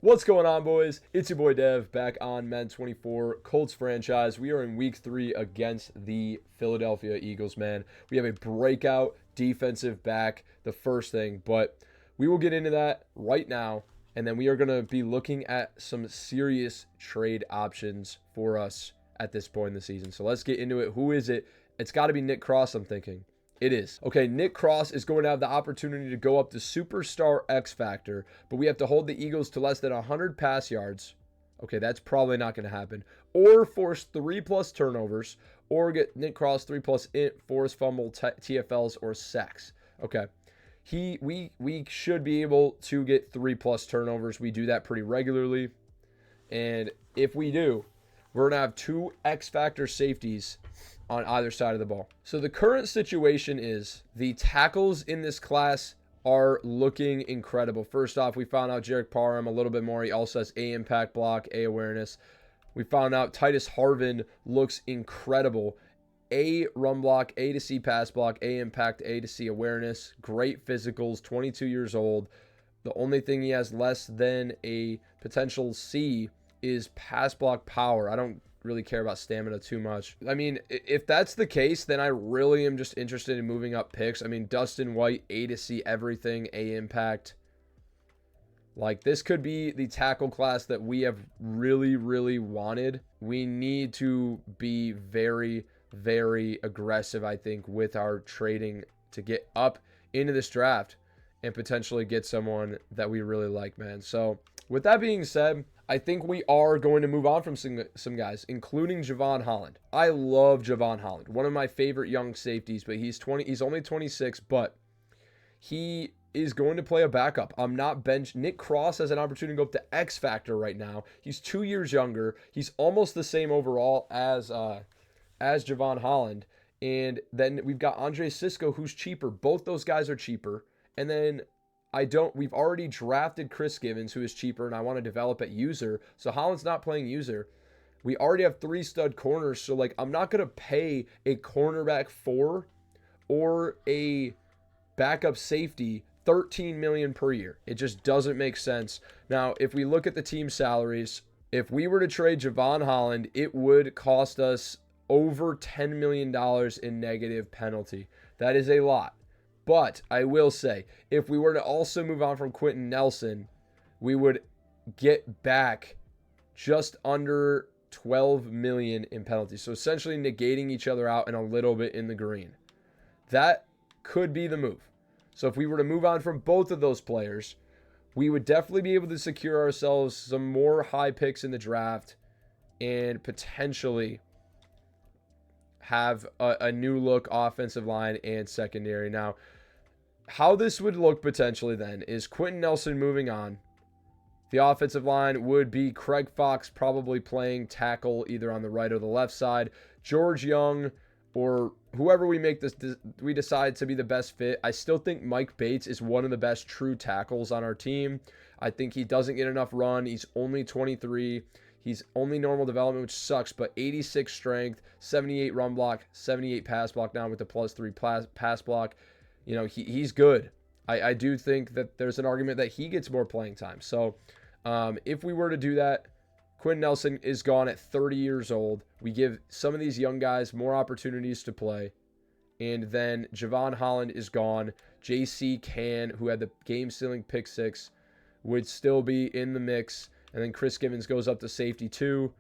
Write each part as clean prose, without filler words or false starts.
What's going on, boys? It's your boy Dev back on Madden 24 Colts franchise. We are in week 3 against the Philadelphia Eagles, man. We have a breakout defensive back, the first thing, but we will get into that right now. And then we are going to be looking at some serious trade options for us at this point in the season. So let's get into it. Who is it? It's got to be Nick Cross, I'm thinking. It is. Okay, Nick Cross is going to have the opportunity to go up to Superstar X Factor, but we have to hold the Eagles to less than 100 pass yards. Okay, that's probably not going to happen. Or force 3+ turnovers, or get Nick Cross 3+ force fumble, TFLs, or sacks. Okay. We should be able to get 3+ turnovers. We do that pretty regularly. And if we do, we're going to have 2 X Factor safeties on either side of the ball. So the current situation is the tackles in this class are looking incredible. First off, we found out Jarek Parham a little bit more. He also has A impact block, A awareness. We found out Titus Harvin looks incredible. A run block, A to C pass block, A impact, A to C awareness. Great physicals, 22 years old. The only thing he has less than a potential C is pass block power. I don't really care about stamina too much. I mean, if that's the case, then I really am just interested in moving up picks. I mean, Dustin White, A to C everything, A impact. Like, this could be the tackle class that we have really, really wanted. We need to be very, very aggressive, I think, with our trading to get up into this draft and potentially get someone that we really like, man. So with that being said, I think we are going to move on from some guys, including Javon Holland. I love Javon Holland, one of my favorite young safeties, but he's only 26, but he is going to play a backup. I'm not bench. Nick Cross has an opportunity to go up to X Factor right now. He's 2 years younger. He's almost the same overall as Javon Holland. And then we've got Andre Cisco, who's cheaper. Both those guys are cheaper. And then we've already drafted Chris Givens, who is cheaper, and I want to develop at user. So Holland's not playing user. We already have 3 stud corners. So, like, I'm not going to pay a cornerback 4 or a backup safety $13 million per year. It just doesn't make sense. Now, if we look at the team salaries, if we were to trade Javon Holland, it would cost us over $10 million in negative penalty. That is a lot. But I will say, if we were to also move on from Quentin Nelson, we would get back just under $12 million in penalties. So essentially negating each other out and a little bit in the green. That could be the move. So if we were to move on from both of those players, we would definitely be able to secure ourselves some more high picks in the draft and potentially have a new look offensive line and secondary. Now, how this would look potentially then is Quentin Nelson moving on. The offensive line would be Craig Fox probably playing tackle either on the right or the left side. George Young or whoever we decide to be the best fit. I still think Mike Bates is one of the best true tackles on our team. I think he doesn't get enough run. He's only 23. He's only normal development, which sucks, but 86 strength, 78 run block, 78 pass block now with the +3 pass block. You know, he's good. I do think that there's an argument that he gets more playing time. So if we were to do that, Quentin Nelson is gone at 30 years old. We give some of these young guys more opportunities to play. And then Javon Holland is gone. J.C. Can, who had the game-stealing pick 6, would still be in the mix. And then Chris Givens goes up to safety 2.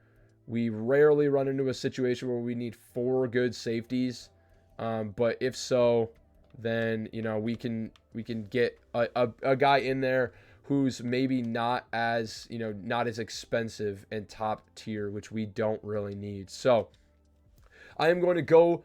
We rarely run into a situation where we need 4 good safeties. But if so, then, you know, we can get a guy in there who's maybe not as expensive and top tier, which we don't really need. So I am going to go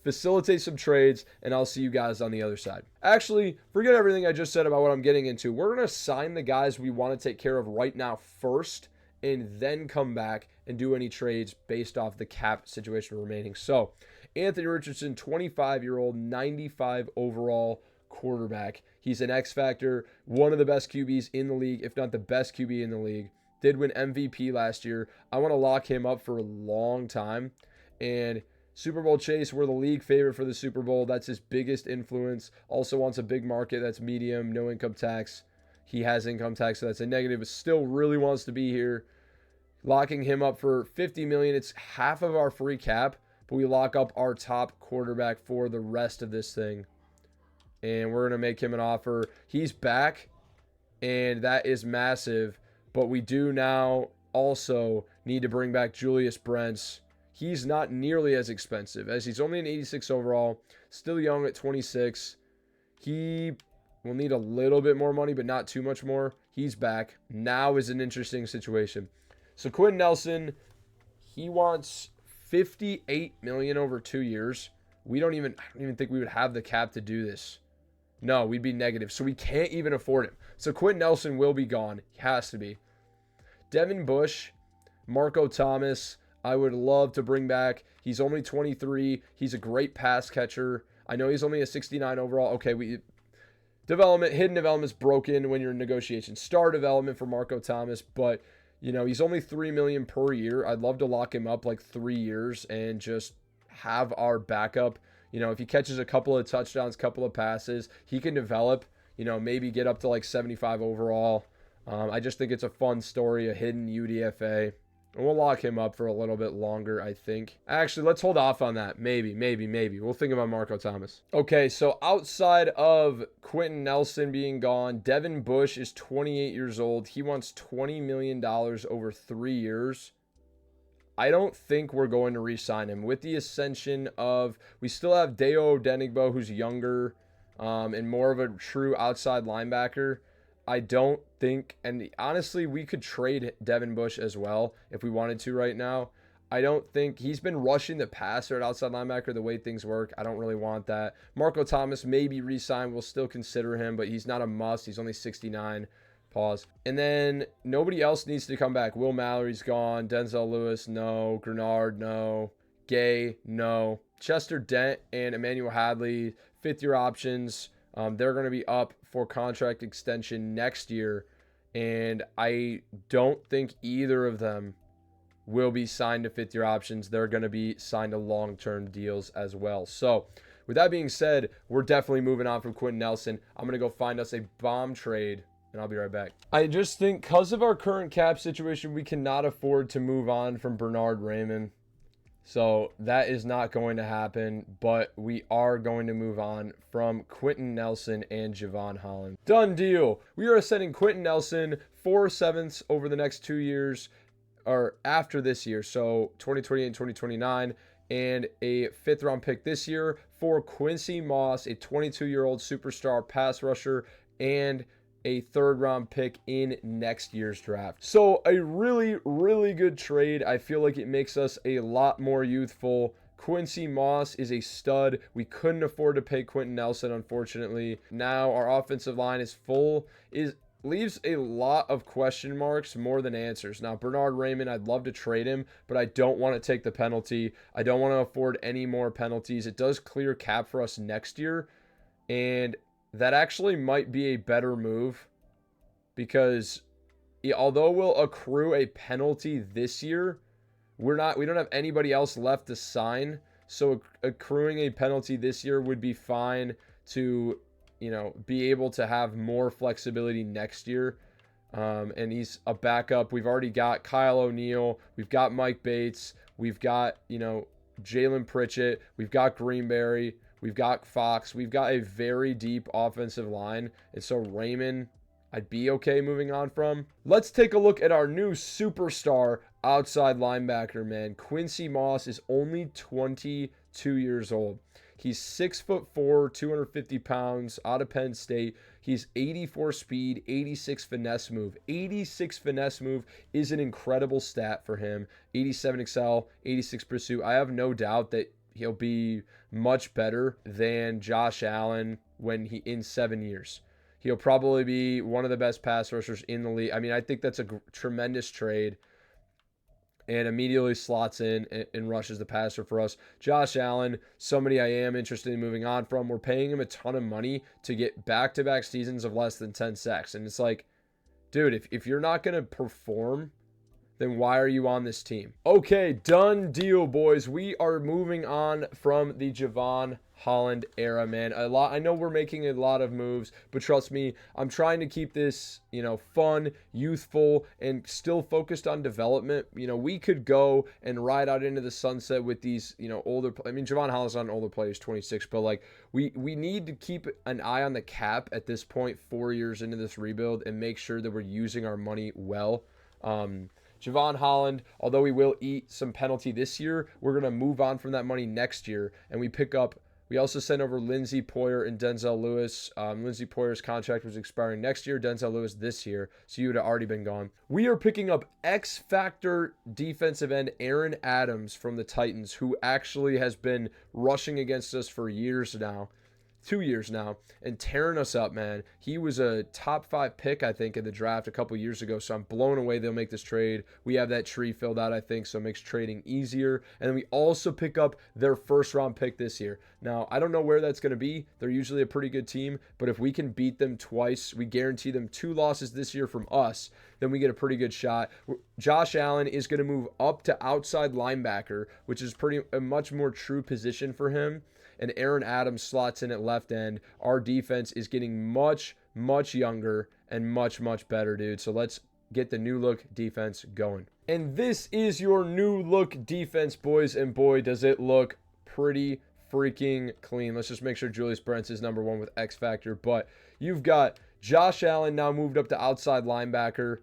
facilitate some trades, and I'll see you guys on the other side. Actually, forget everything I just said about what I'm getting into. We're going to sign the guys we want to take care of right now first, and then come back and do any trades based off the cap situation remaining. So Anthony Richardson, 25-year-old, 95 overall quarterback. He's an X Factor, one of the best QBs in the league, if not the best QB in the league. Did win MVP last year. I want to lock him up for a long time. And Super Bowl chase, we're the league favorite for the Super Bowl. That's his biggest influence. Also wants a big market that's medium, no income tax. He has income tax, so that's a negative, but still really wants to be here. Locking him up for $50 million. It's half of our free cap, but we lock up our top quarterback for the rest of this thing. And we're going to make him an offer. He's back, and that is massive. But we do now also need to bring back Julius Brents. He's not nearly as expensive, as he's only an 86 overall, still young at 26. He will need a little bit more money, but not too much more. He's back. Now is an interesting situation. So Quentin Nelson, he wants $58 million over 2 years. I don't even think we would have the cap to do this. No, we'd be negative. So we can't even afford him. So Quentin Nelson will be gone. He has to be. Devin Bush, Marco Thomas, I would love to bring back. He's only 23. He's a great pass catcher. I know he's only a 69 overall. Okay, hidden development's broken when you're in negotiation. Star development for Marco Thomas, but he's only $3 million per year. I'd love to lock him up like 3 years and just have our backup. If he catches a couple of touchdowns, couple of passes, he can develop, maybe get up to like 75 overall. I just think it's a fun story, a hidden UDFA. And we'll lock him up for a little bit longer, I think. Actually, let's hold off on that. Maybe. We'll think about Marco Thomas. Okay, so outside of Quentin Nelson being gone, Devin Bush is 28 years old. He wants $20 million over 3 years. I don't think we're going to re-sign him. With the ascension of, we still have Deo Denigbo, who's younger and more of a true outside linebacker. I don't think, and honestly, we could trade Devin Bush as well if we wanted to right now. I don't think he's been rushing the passer at outside linebacker the way things work. I don't really want that. Marco Thomas maybe re-sign. We'll still consider him, but he's not a must. He's only 69. Pause. And then nobody else needs to come back. Will Mallory's gone. Denzel Lewis, no. Grenard, no. Gay, no. Chester Dent and Emmanuel Hadley, fifth-year options. They're going to be up for contract extension next year, and I don't think either of them will be signed to fifth-year options. They're going to be signed to long-term deals as well. So with that being said, we're definitely moving on from Quentin Nelson. I'm going to go find us a bomb trade, and I'll be right back. I just think because of our current cap situation, we cannot afford to move on from Bernard Raymond. So that is not going to happen, but we are going to move on from Quentin Nelson and Javon Holland. Done deal. We are sending Quentin Nelson 4/7 over the next 2 years, or after this year, so 2028 and 2029, and a 5th-round pick this year for Quincy Moss, a 22-year-old superstar pass rusher, and a 3rd-round pick in next year's draft. So a really, really good trade. I feel like it makes us a lot more youthful. Quincy Moss is a stud. We couldn't afford to pay Quentin Nelson, unfortunately. Now our offensive line is full. Leaves a lot of question marks more than answers. Now, Bernard Raymond, I'd love to trade him, but I don't want to take the penalty. I don't want to afford any more penalties. It does clear cap for us next year, and that actually might be a better move because although we'll accrue a penalty this year, we don't have anybody else left to sign. So accruing a penalty this year would be fine to, be able to have more flexibility next year. And he's a backup. We've already got Kyle O'Neal. We've got Mike Bates. We've got, Jalen Pritchett. We've got Greenberry. We've got Fox. We've got a very deep offensive line. And so Raymond, I'd be okay moving on from. Let's take a look at our new superstar outside linebacker, man. Quincy Moss is only 22 years old. He's 6'4", 250 pounds, out of Penn State. He's 84 speed, 86 finesse move. 86 finesse move is an incredible stat for him. 87 excel, 86 pursuit. I have no doubt that he'll be much better than Josh Allen in 7 years. He'll probably be one of the best pass rushers in the league. I mean, I think that's a tremendous trade, and immediately slots in and rushes the passer for us. Josh Allen, somebody I am interested in moving on from. We're paying him a ton of money to get back-to-back seasons of less than 10 sacks. And it's like, dude, if you're not going to perform, then why are you on this team? Okay, done deal, boys. We are moving on from the Javon Holland era, man. I know we're making a lot of moves, but trust me, I'm trying to keep this, fun, youthful, and still focused on development. We could go and ride out into the sunset with these, older. I mean, Javon Holland's not an older player; he's 26, but like we need to keep an eye on the cap at this point, 4 years into this rebuild, and make sure that we're using our money well. Javon Holland, although we will eat some penalty this year, we're going to move on from that money next year, and we also sent over Lindsey Poyer and Denzel Lewis. Lindsey Poyer's contract was expiring next year, Denzel Lewis this year, so you would have already been gone. We are picking up X Factor defensive end Aaron Adams from the Titans, who actually has been rushing against us for years now. 2 years now, and tearing us up, man. He was a top 5 pick, I think, in the draft a couple years ago, so I'm blown away they'll make this trade. We have that tree filled out, I think, so it makes trading easier. And then we also pick up their first-round pick this year. Now, I don't know where that's going to be. They're usually a pretty good team, but if we can beat them twice, we guarantee them 2 losses this year from us, then we get a pretty good shot. Josh Allen is going to move up to outside linebacker, which is a much more true position for him. And Aaron Adams slots in at left end. Our defense is getting much, much younger and much, much better, dude. So let's get the new look defense going. And this is your new look defense, boys. And boy, does it look pretty freaking clean. Let's just make sure Julius Brents is number 1 with X Factor. But you've got Josh Allen now moved up to outside linebacker,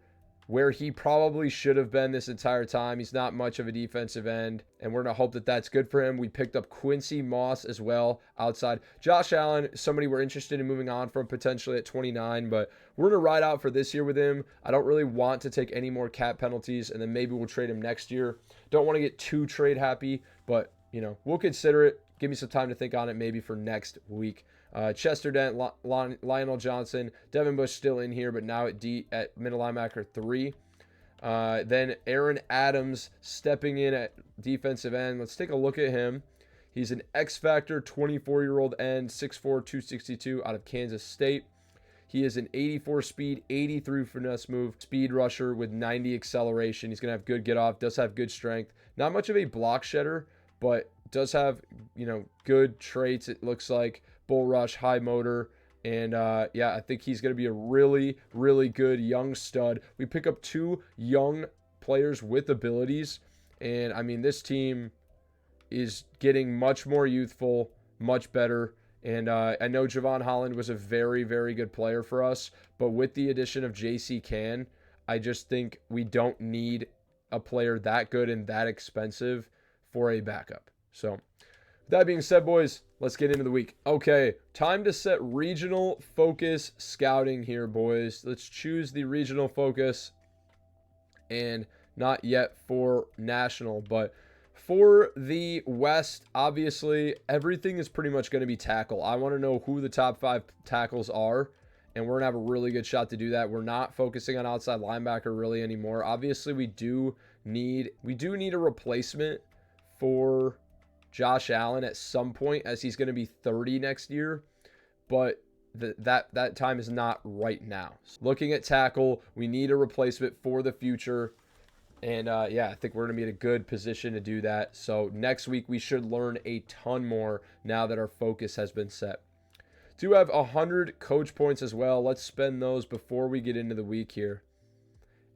where he probably should have been this entire time. He's not much of a defensive end, and we're going to hope that that's good for him. We picked up Quincy Moss as well outside. Josh Allen, somebody we're interested in moving on from potentially at 29, but we're going to ride out for this year with him. I don't really want to take any more cap penalties, and then maybe we'll trade him next year. Don't want to get too trade happy, but, we'll consider it. Give me some time to think on it maybe for next week. Chester Dent, Lionel Johnson, Devin Bush still in here, but now at middle linebacker 3. Then Aaron Adams stepping in at defensive end. Let's take a look at him. He's an X Factor 24-year-old end, 6'4", 262 out of Kansas State. He is an 84 speed, 83 finesse move, speed rusher with 90 acceleration. He's going to have good get off, does have good strength. Not much of a block shedder, but does have, good traits, it looks like. Bull rush, high motor, and I think he's going to be a really, really good young stud. We pick up 2 young players with abilities, and I mean, this team is getting much more youthful, much better. And I know Javon Holland was a very, very good player for us, but with the addition of J.C. Cann, I just think we don't need a player that good and that expensive for a backup. So, that being said, boys, let's get into the week. Okay, time to set regional focus scouting here, boys. Let's choose the regional focus, and not yet for national, but for the West, obviously, everything is pretty much going to be tackle. I want to know who the top 5 tackles are, and we're going to have a really good shot to do that. We're not focusing on outside linebacker really anymore. Obviously, we do need a replacement for Josh Allen at some point, as he's going to be 30 next year, but that time is not right now. Looking at tackle, we need a replacement for the future, and I think we're going to be in a good position to do that. So next week we should learn a ton more now that our focus has been set. Do have 100 coach points as well. Let's spend those before we get into the week here,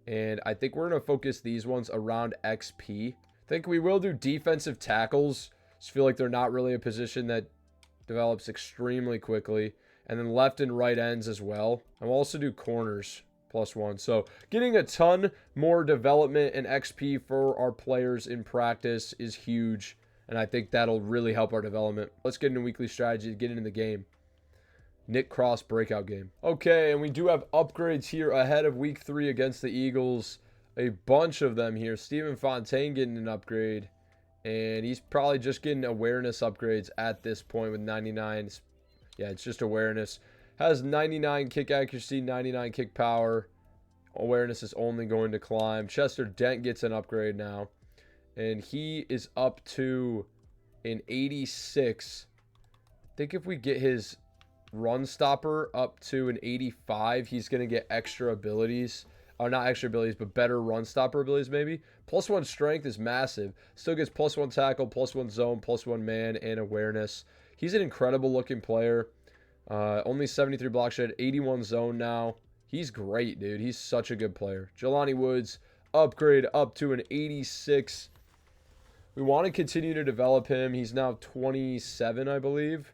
and I think we're going to focus these ones around XP. I think we will do defensive tackles. Just feel like they're not really a position that develops extremely quickly. And then left and right ends as well. And we'll also do corners +1. So getting a ton more development and XP for our players in practice is huge. And I think that'll really help our development. Let's get into weekly strategy to get into the game. Nick Cross breakout game. Okay, and we do have upgrades here ahead of week 3 against the Eagles. A bunch of them here. Stephen Fontaine getting an upgrade. And he's probably just getting awareness upgrades at this point with 99. Yeah, it's just awareness. Has 99 kick accuracy, 99 kick power. Awareness is only going to climb. Chester Dent gets an upgrade now. And he is up to an 86. I think if we get his run stopper up to an 85, he's going to get extra abilities. Or not extra abilities, but better run stopper abilities maybe. +1 strength is massive. Still gets +1 tackle, +1 zone, +1 man, and awareness. He's an incredible looking player. Only 73 block shed, 81 zone now. He's great, dude. He's such a good player. Jelani Woods, upgrade up to an 86. We want to continue to develop him. He's now 27, I believe.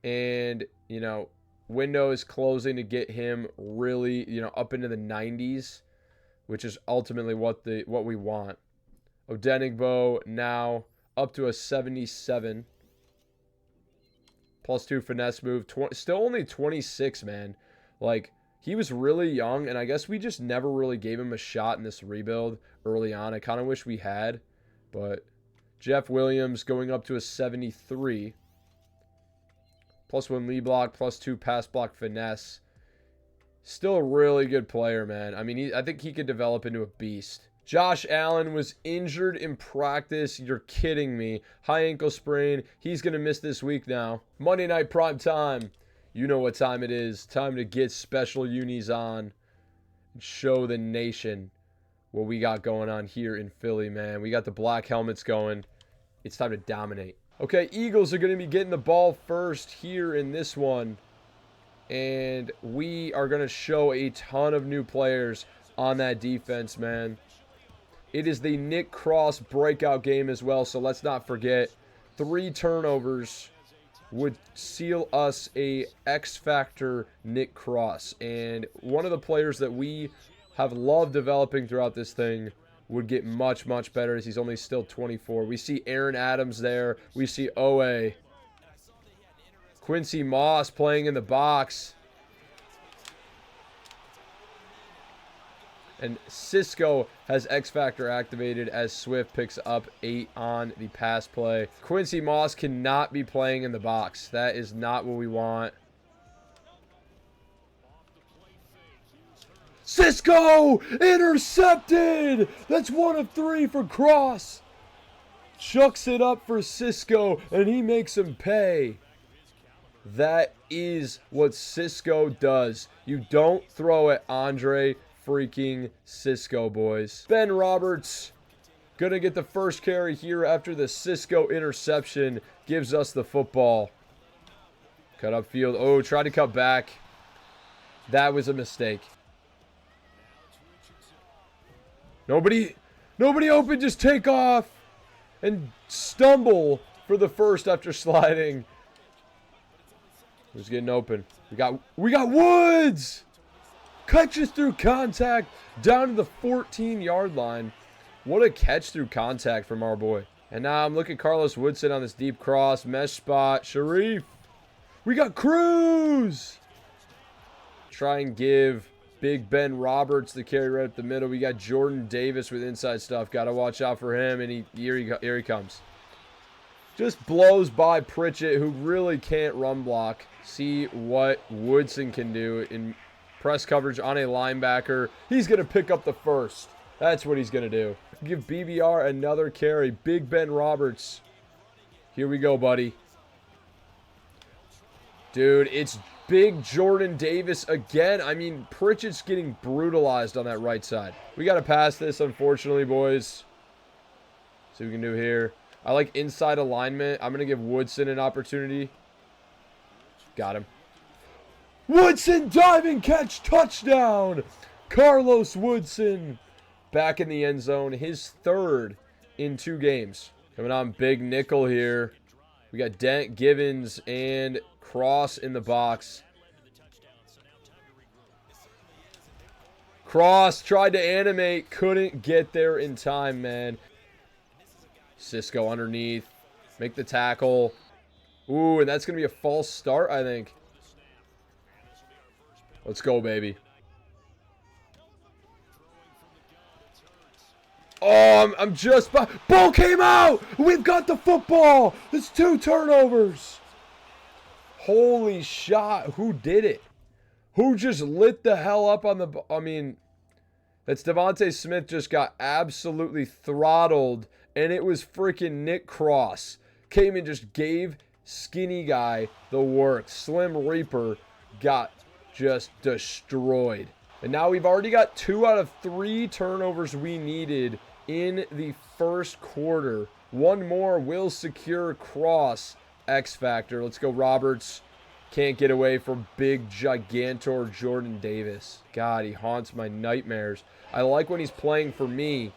And, you know, window is closing to get him really, you know, up into the 90s, which is ultimately what we want. Odenigbo now up to a 77. +2 finesse move. Still only 26, man. Like, he was really young, and I guess we just never really gave him a shot in this rebuild early on. I kind of wish we had. But Jeff Williams going up to a 73. +1 lead block, +2 pass block finesse. Still a really good player, man. I mean, I think he could develop into a beast. Josh Allen was injured in practice. You're kidding me. High ankle sprain. He's going to miss this week now. Monday night prime time. You know what time it is. Time to get special unis on and show the nation what we got going on here in Philly, man. We got the black helmets going. It's time to dominate. Okay, Eagles are going to be getting the ball first here in this one. And we are going to show a ton of new players on that defense, man. It is the Nick Cross breakout game as well, so let's not forget 3 turnovers would seal us a X-Factor Nick Cross. And one of the players that we have loved developing throughout this thing would get much, much better as he's only still 24. We see Aaron Adams there. We see Owe. Quincy Moss playing in the box. And Cisco has X-Factor activated as Swift picks up 8 on the pass play. Quincy Moss cannot be playing in the box. That is not what we want. Cisco! Intercepted! That's 1 of 3 for Cross. Chucks it up for Cisco, and he makes him pay. That is what Cisco does. You don't throw at Andre freaking Cisco, boys. Ben Roberts gonna get the first carry here after the Cisco interception gives us the football. Cut upfield. Oh, tried to cut back. That was a mistake. Nobody open. Just take off and stumble for the first after sliding. Who's getting open? We got Woods. Catches through contact down to the 14-yard line. What a catch through contact from our boy. And now I'm looking at Carlos Woodson on this deep cross. Mesh spot. Sharif. We got Cruz. Try and give Big Ben Roberts the carry right up the middle. We got Jordan Davis with inside stuff. Got to watch out for him. And here he comes. Just blows by Pritchett, who really can't run block. See what Woodson can do in press coverage on a linebacker. He's going to pick up the first. That's what he's going to do. Give BBR another carry. Big Ben Roberts. Here we go, buddy. Dude, it's Big Jordan Davis again. I mean, Pritchett's getting brutalized on that right side. We got to pass this, unfortunately, boys. See what we can do here. I like inside alignment. I'm going to give Woodson an opportunity. Got him. Woodson diving catch, touchdown. Carlos Woodson back in the end zone. His 3rd in 2 games. Coming on big nickel here. We got Dent, Givens, and Cross in the box. Cross tried to animate. Couldn't get there in time, man. Cisco underneath. Make the tackle. Ooh, and that's going to be a false start, I think. Let's go, baby. Oh, I'm just... Ball came out! We've got the football! It's 2 turnovers! Holy shot. Who did it? Who just lit the hell up on the... I mean, that's Devontae Smith just got absolutely throttled, and it was freaking Nick Cross. Came and just gave skinny guy the work. Slim Reaper got just destroyed. And now we've already got 2 out of 3 turnovers we needed in the first quarter. 1 more will secure Cross X Factor. Let's go, Roberts. Can't get away from big gigantor Jordan Davis. God, he haunts my nightmares. I like when he's playing for me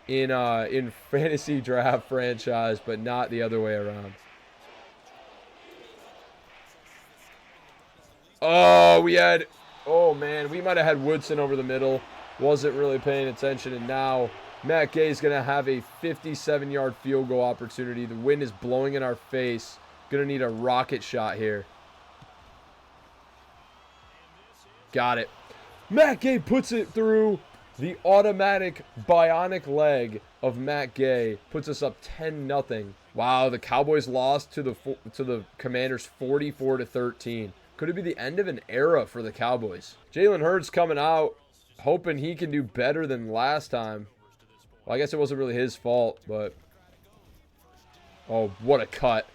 in fantasy draft franchise, but not the other way around. Oh, oh man, we might have had Woodson over the middle. Wasn't really paying attention, and now Matt Gay's going to have a 57-yard field goal opportunity. The wind is blowing in our face. Going to need a rocket shot here. Got it. Matt Gay puts it through. The automatic bionic leg of Matt Gay puts us up 10-0. Wow, the Cowboys lost to the Commanders 44-13. Could it be the end of an era for the Cowboys? Jalen Hurts coming out, hoping he can do better than last time. Well, I guess it wasn't really his fault, but... Oh, what a cut.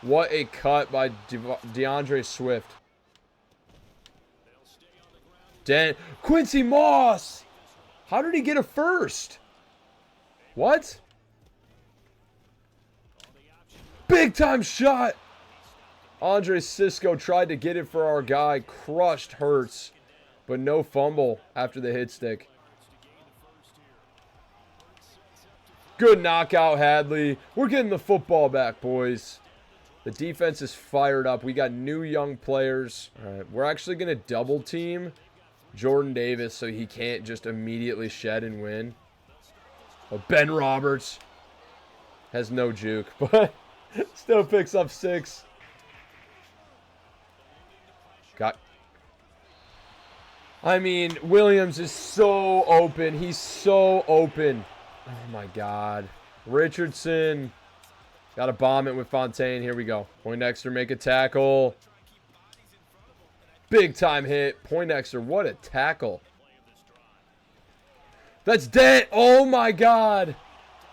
What a cut by DeAndre Swift. Quincy Moss! How did he get a first? What? Big time shot! Andre Cisco tried to get it for our guy. Crushed Hurts. But no fumble after the hit stick. Good knockout, Hadley. We're getting the football back, boys. The defense is fired up. We got new young players. All right, we're actually going to double team Jordan Davis so he can't just immediately shed and win. Oh, Ben Roberts has no juke, but still picks up 6. I mean, Williams is so open. He's so open. Oh, my God. Richardson. Got to bomb it with Fontaine. Here we go. Poindexter make a tackle. Big time hit. Poindexter, what a tackle. That's dead. Oh, my God.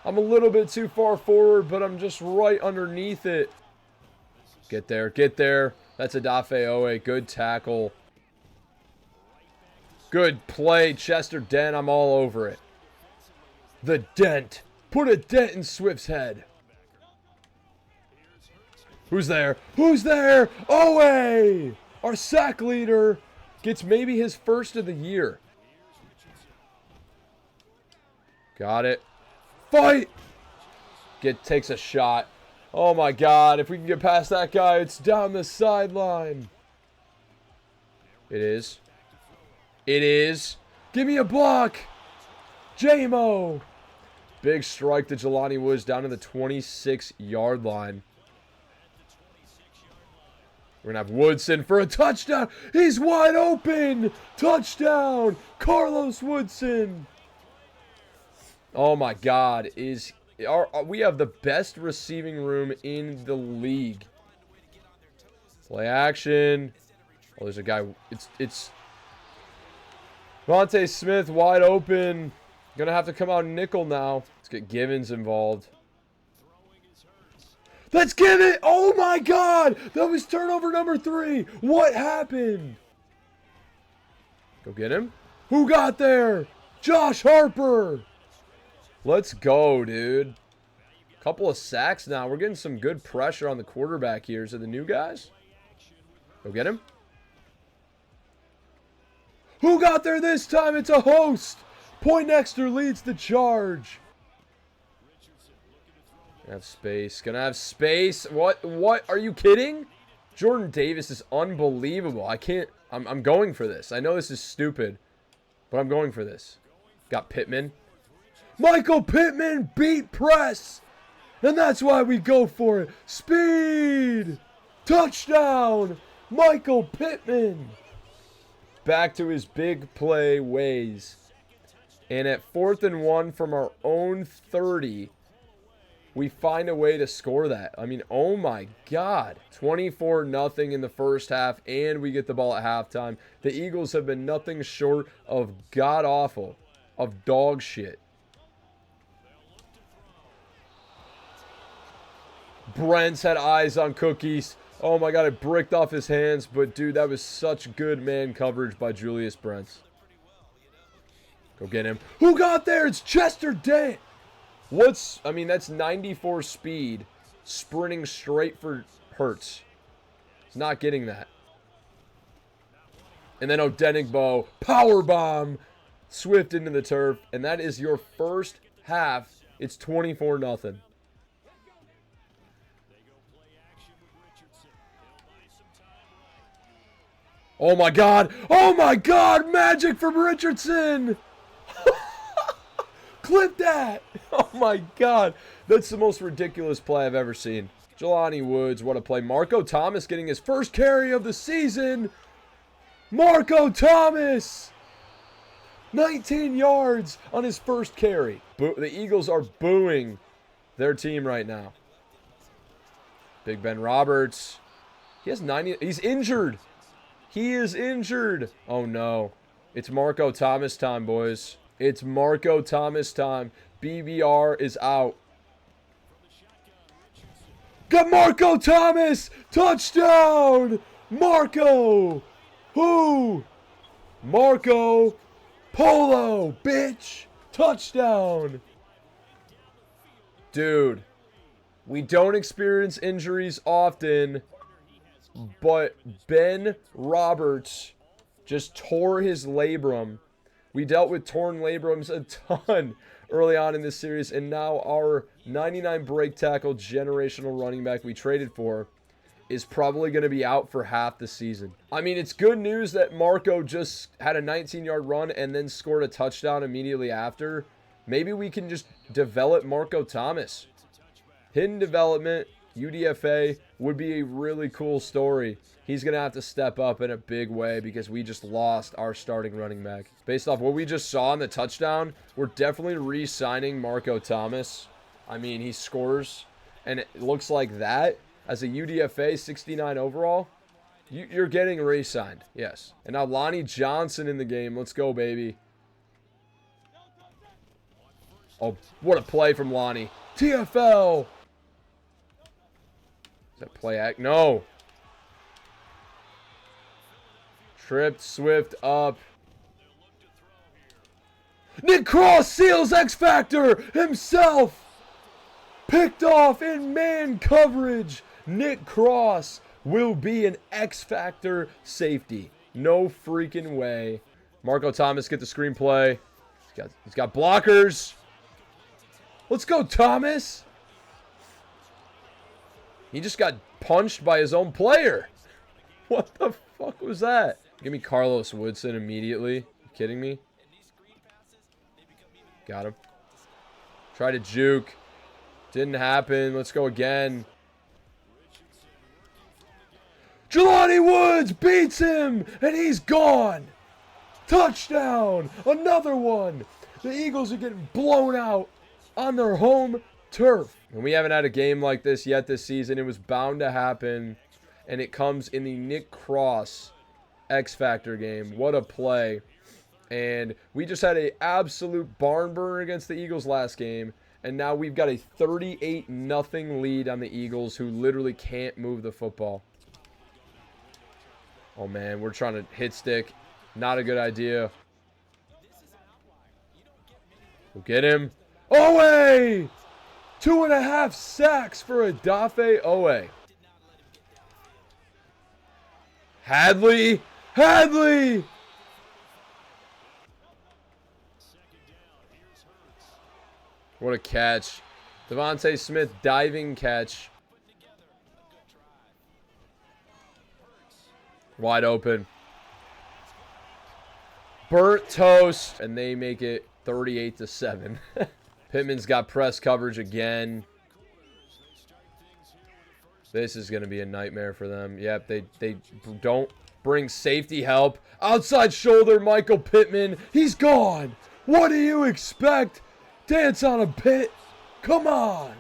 I'm a little bit too far forward, but I'm just right underneath it. Get there. Get there. That's Adafe Owe. Good tackle. Good play, Chester Dent. I'm all over it. The dent. Put a dent in Swift's head. Who's there? Who's there? Owe! Our sack leader gets maybe his first of the year. Got it. Fight! Takes a shot. Oh my God. If we can get past that guy, it's down the sideline. It is. It is. Give me a block. J-Mo. Big strike to Jelani Woods down to the 26-yard line. We're going to have Woodson for a touchdown. He's wide open. Touchdown. Carlos Woodson. Oh, my God. We have the best receiving room in the league. Play action. Oh, there's a guy. It's Vontae Smith wide open. Gonna have to come out nickel now. Let's get Givens involved. Let's give it. Oh my God. That was turnover number 3. What happened? Go get him. Who got there? Josh Harper. Let's go, dude. Couple of sacks now. We're getting some good pressure on the quarterback here. Is it the new guys? Go get him. Who got there this time? It's a host. Poindexter leads the charge. Gonna have space. Gonna have space. What? Are you kidding? Jordan Davis is unbelievable. I can't. I'm going for this. I know this is stupid, but I'm going for this. Got Pittman. Michael Pittman beat press. And that's why we go for it. Speed. Touchdown. Michael Pittman. Back to his big play ways. And at 4th and 1 from our own 30, we find a way to score that. I mean, oh my God. 24-0 in the first half, and we get the ball at halftime. The Eagles have been nothing short of god-awful, of dog shit. Brent's had eyes on cookies. Oh my God, it bricked off his hands. But dude, that was such good man coverage by Julius Brents. Go get him. Who got there? It's Chester Dent. I mean, that's 94 speed sprinting straight for Hurts. He's not getting that. And then Odenigbo, power bomb, Swift into the turf, and that is your first half. It's 24-0. Oh my God! Oh my God! Magic from Richardson! Clip that! Oh my God! That's the most ridiculous play I've ever seen. Jelani Woods, what a play. Marco Thomas getting his first carry of the season. Marco Thomas! 19 yards on his first carry. The Eagles are booing their team right now. Big Ben Roberts. He has 90. He's injured. He is injured. Oh no. It's Marco Thomas time, boys. It's Marco Thomas time. BBR is out. Got Marco Thomas! Touchdown! Marco! Who? Marco Polo, bitch! Touchdown! Dude, we don't experience injuries often, but Ben Roberts just tore his labrum. We dealt with torn labrums a ton early on in this series, and now our 99 break tackle generational running back we traded for is probably going to be out for half the season. I mean, it's good news that Marco just had a 19-yard run and then scored a touchdown immediately after. Maybe we can just develop Marco Thomas. Hidden development, UDFA, would be a really cool story. He's going to have to step up in a big way because we just lost our starting running back. Based off what we just saw in the touchdown, we're definitely re-signing Marco Thomas. I mean, he scores, and it looks like that. As a UDFA 69 overall, you're getting re-signed. Yes. And now Lonnie Johnson in the game. Let's go, baby. Oh, what a play from Lonnie. TFL. Is that play act? No. Tripped Swift up. Nick Cross seals X Factor himself. Picked off in man coverage. Nick Cross will be an X Factor safety. No freaking way. Marco Thomas get the screenplay. He's got blockers. Let's go, Thomas. He just got punched by his own player. What the fuck was that? Give me Carlos Woodson immediately. You kidding me? Got him. Try to juke. Didn't happen. Let's go again. Jelani Woods beats him, and he's gone. Touchdown. Another one. The Eagles are getting blown out on their home turf. And we haven't had a game like this yet this season. It was bound to happen, and it comes in the Nick Cross X Factor game. What a play. And we just had an absolute barn burner against the Eagles last game. And now we've got a 38-0 lead on the Eagles, who literally can't move the football. Oh, man, we're trying to hit stick. Not a good idea. We'll get him. Owe! 2.5 sacks for Adafe Owe. Hadley! Hadley! What a catch. Devontae Smith diving catch. Wide open. Burnt toast. And they make it 38-7. Pittman's got press coverage again. This is going to be a nightmare for them. Yep, they don't bring safety help. Outside shoulder, Michael Pittman. He's gone. What do you expect? Dance on a pit. Come on.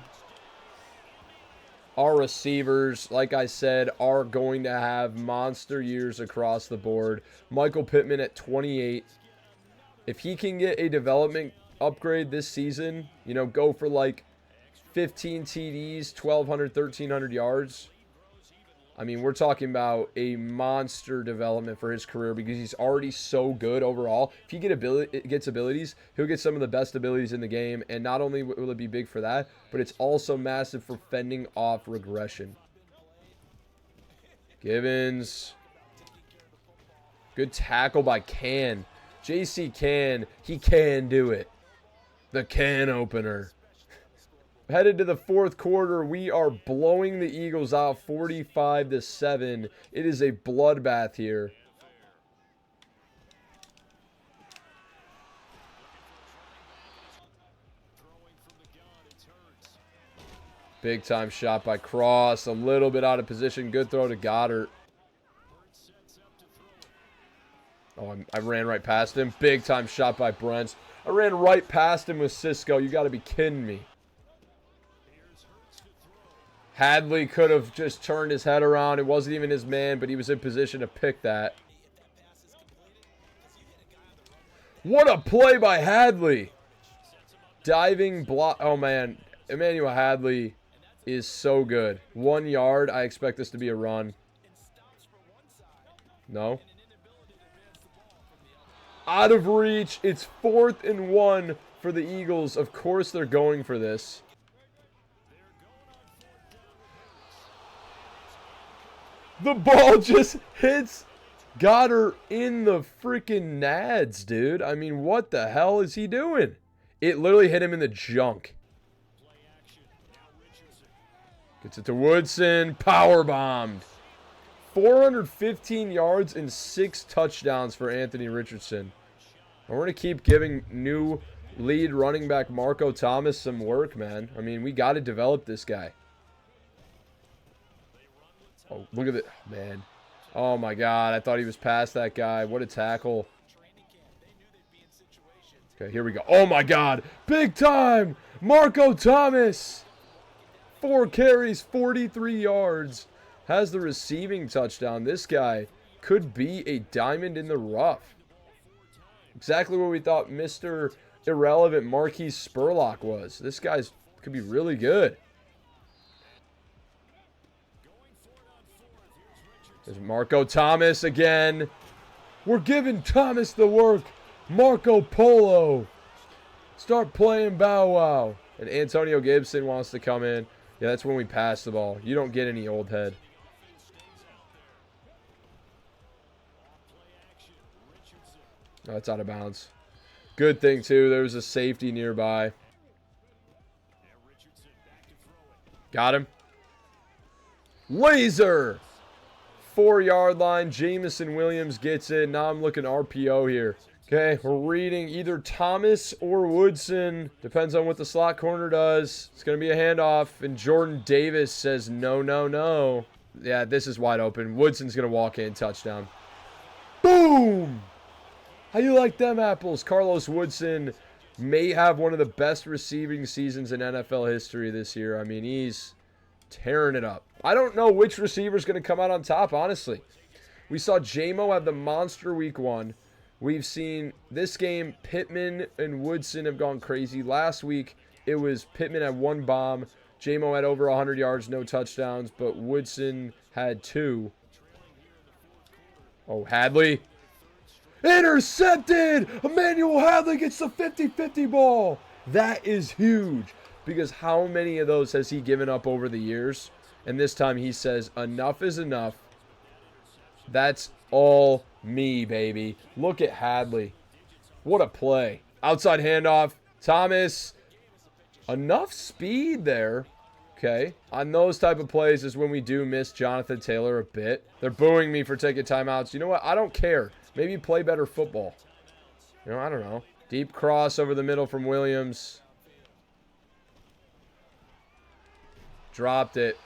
Our receivers, like I said, are going to have monster years across the board. Michael Pittman at 28. If he can get a development upgrade this season, you know, go for like 15 TDs, 1,200, 1,300 yards, I mean, we're talking about a monster development for his career because he's already so good overall. If he gets abilities, he'll get some of the best abilities in the game. And not only will it be big for that, but it's also massive for fending off regression. Givens. Good tackle by Can. JC Can. He can do it. The can opener. Headed to the fourth quarter, we are blowing the Eagles out 45-7. It is a bloodbath here. Big time shot by Cross. A little bit out of position. Good throw to Goddard. Oh, I ran right past him. Big time shot by Brents. I ran right past him with Cisco. You got to be kidding me. Hadley could have just turned his head around. It wasn't even his man, but he was in position to pick that. What a play by Hadley. Diving block. Oh, man. Emmanuel Hadley is so good. 1 yard. I expect this to be a run. No. Out of reach. It's 4th and 1 for the Eagles. Of course they're going for this. The ball just hits Goddard in the freaking nads, dude. I mean, what the hell is he doing? It literally hit him in the junk. Gets it to Woodson. Power bombed. 415 yards and 6 touchdowns for Anthony Richardson. And we're going to keep giving new lead running back Marco Thomas some work, man. I mean, we got to develop this guy. Oh, look at it, man. Oh, my God. I thought he was past that guy. What a tackle. Okay, here we go. Oh, my God. Big time. Marco Thomas. 4 carries, 43 yards. Has the receiving touchdown. This guy could be a diamond in the rough. Exactly what we thought Mr. Irrelevant Marquise Spurlock was. This guy's could be really good. There's Marco Thomas again. We're giving Thomas the work. Marco Polo. Start playing Bow Wow. And Antonio Gibson wants to come in. Yeah, that's when we pass the ball. You don't get any old head. Oh, that's out of bounds. Good thing, too. There was a safety nearby. Got him. Laser. 4-yard line. Jamison Williams gets it. Now I'm looking RPO here. Okay, we're reading either Thomas or Woodson. Depends on what the slot corner does. It's going to be a handoff. And Jordan Davis says no, no, no. Yeah, this is wide open. Woodson's going to walk in. Touchdown. Boom! How you like them apples? Carlos Woodson may have one of the best receiving seasons in NFL history this year. I mean, he's tearing it up. I don't know which receiver is going to come out on top, honestly. We saw J-Mo have the monster week 1. We've seen this game, Pittman and Woodson have gone crazy. Last week, it was Pittman had 1 bomb. J-Mo had over 100 yards, no touchdowns, but Woodson had 2. Oh, Hadley. Intercepted! Emmanuel Hadley gets the 50-50 ball. That is huge because how many of those has he given up over the years? And this time he says, enough is enough. That's all me, baby. Look at Hadley. What a play. Outside handoff. Thomas. Enough speed there. Okay. On those type of plays is when we do miss Jonathan Taylor a bit. They're booing me for taking timeouts. You know what? I don't care. Maybe play better football. You know, I don't know. Deep cross over the middle from Williams. Dropped it.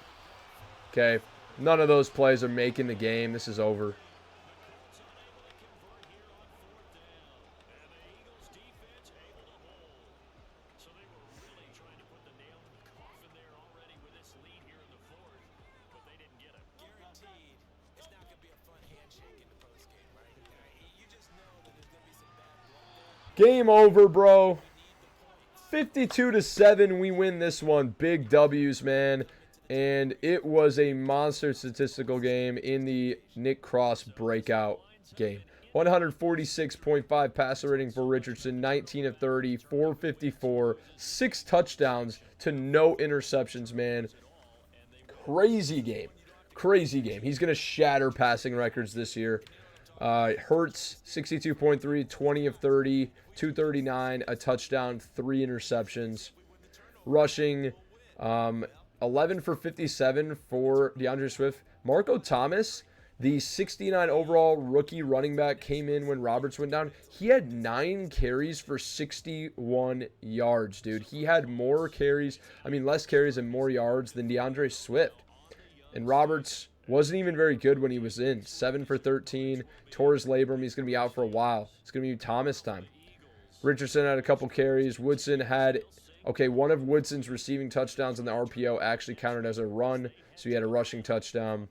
Okay. None of those plays are making the game. This is over. Game over, bro. 52-7, we win this one. Big W's, man. And it was a monster statistical game in the Nick Cross breakout game. 146.5 passer rating for Richardson, 19 of 30, 454, 6 touchdowns to no interceptions, man. Crazy game. Crazy game. He's going to shatter passing records this year. Hurts, 62.3, 20 of 30, 239, a touchdown, 3 interceptions. Rushing, 11 for 57 for DeAndre Swift. Marco Thomas, the 69 overall rookie running back, came in when Roberts went down. He had 9 carries for 61 yards, dude. He had less carries and more yards than DeAndre Swift. And Roberts wasn't even very good when he was in. 7 for 13, tore his labrum. He's going to be out for a while. It's going to be Thomas time. Richardson had a couple carries. Woodson had, one of Woodson's receiving touchdowns in the RPO actually counted as a run, so he had a rushing touchdown.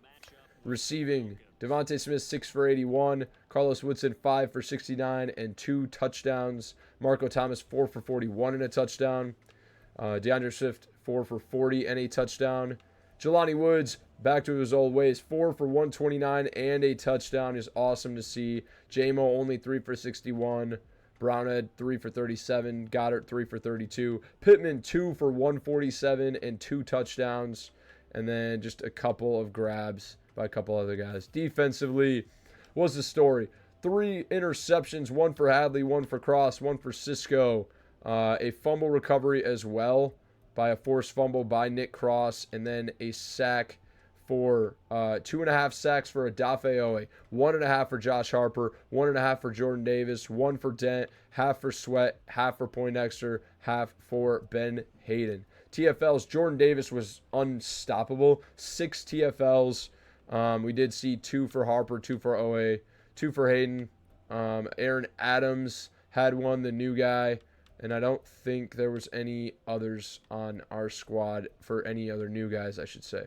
Receiving, Devontae Smith, 6 for 81. Carlos Woodson, 5 for 69 and 2 touchdowns. Marco Thomas, 4 for 41 and a touchdown. DeAndre Swift, 4 for 40 and a touchdown. Jelani Woods, back to his old ways, 4 for 129 and a touchdown is awesome to see. J-Mo only 3 for 61. Brownhead 3 for 37. Goddard 3 for 32. Pittman 2 for 147 and 2 touchdowns. And then just a couple of grabs by a couple other guys. Defensively was the story. 3 interceptions, 1 for Hadley, 1 for Cross, 1 for Cisco. A fumble recovery as well by a forced fumble by Nick Cross, and then a sack for 2.5 sacks for Adafe Owe, 1.5 for Josh Harper, 1.5 for Jordan Davis, 1 for Dent, half for Sweat, half for Poindexter, half for Ben Hayden. TFLs, Jordan Davis was unstoppable. 6 TFLs. We did see 2 for Harper, 2 for Owe, 2 for Hayden. Aaron Adams had 1, the new guy. And I don't think there was any others on our squad for any other new guys, I should say.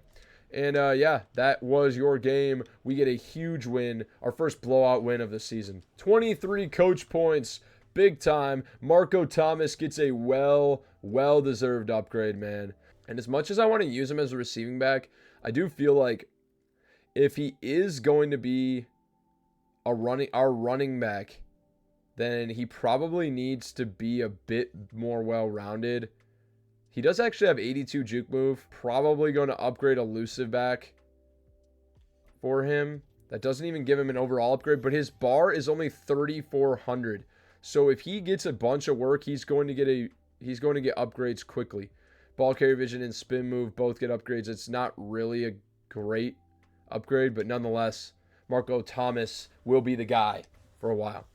And that was your game. We get a huge win, our first blowout win of the season. 23 coach points, big time. Marco Thomas gets a well-deserved upgrade, man. And as much as I want to use him as a receiving back, I do feel like if he is going to be our running back, then he probably needs to be a bit more well-rounded. He does actually have 82 juke move. Probably going to upgrade elusive back for him. That doesn't even give him an overall upgrade, but his bar is only 3,400. So if he gets a bunch of work, he's going to get upgrades quickly. Ball carrier vision and spin move both get upgrades. It's not really a great upgrade, but nonetheless, Marco Thomas will be the guy for a while.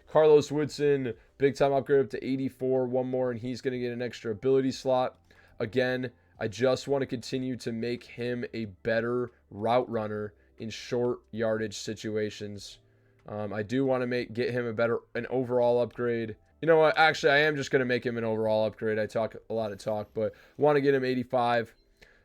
Carlos Woodson, big time upgrade up to 84, 1 more, and he's going to get an extra ability slot. Again, I just want to continue to make him a better route runner in short yardage situations. I do want to get him an overall upgrade. You know what? Actually, I am just going to make him an overall upgrade. I talk a lot of talk, but want to get him 85.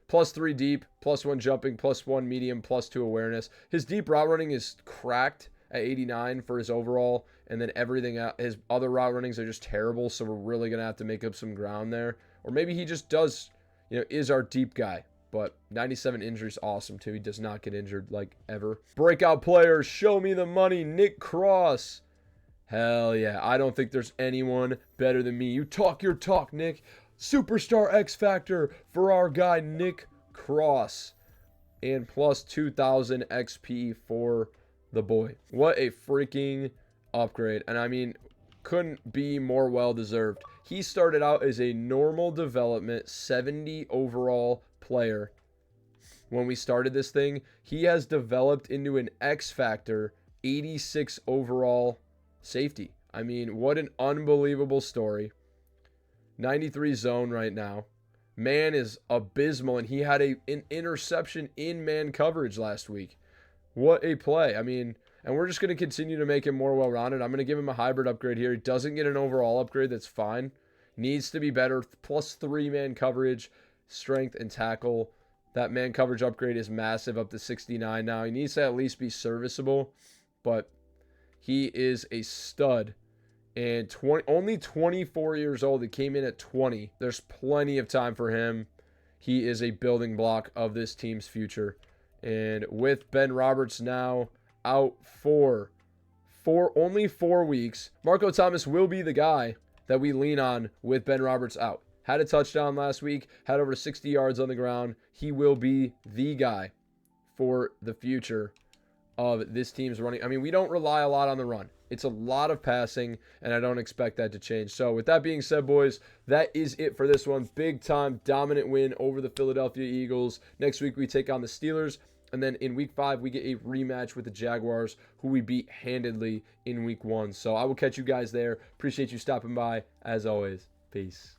Plus 3 deep, plus 1 jumping, plus 1 medium, plus 2 awareness. His deep route running is cracked at 89 for his overall, and then everything out, his other route runnings are just terrible, so we're really going to have to make up some ground there. Or maybe he just does, is our deep guy. But 97 injuries, awesome too. He does not get injured like ever. Breakout players, show me the money. Nick Cross. Hell yeah. I don't think there's anyone better than me. You talk your talk, Nick. Superstar X Factor for our guy, Nick Cross. And plus 2,000 XP for the boy. What a freaking upgrade. And I mean, couldn't be more well-deserved. He started out as a normal development 70 overall player. When we started this thing, he has developed into an X Factor 86 overall safety. I mean, what an unbelievable story. 93 zone right now. Man is abysmal, and he had an interception in man coverage last week. What a play. I mean, and we're just going to continue to make him more well-rounded. I'm going to give him a hybrid upgrade here. He doesn't get an overall upgrade. That's fine. Needs to be better. Plus 3 man coverage, strength, and tackle. That man coverage upgrade is massive, up to 69 now. He needs to at least be serviceable, but he is a stud. And only 24 years old. He came in at 20. There's plenty of time for him. He is a building block of this team's future. And with Ben Roberts now out for only 4 weeks, Marco Thomas will be the guy that we lean on with Ben Roberts out. Had a touchdown last week, had over 60 yards on the ground. He will be the guy for the future of this team's running. I mean, we don't rely a lot on the run. It's a lot of passing, and I don't expect that to change. So with that being said, boys, that is it for this one. Big time dominant win over the Philadelphia Eagles. Next week we take on the Steelers. And then in week 5, we get a rematch with the Jaguars, who we beat handedly in week 1. So I will catch you guys there. Appreciate you stopping by. As always, peace.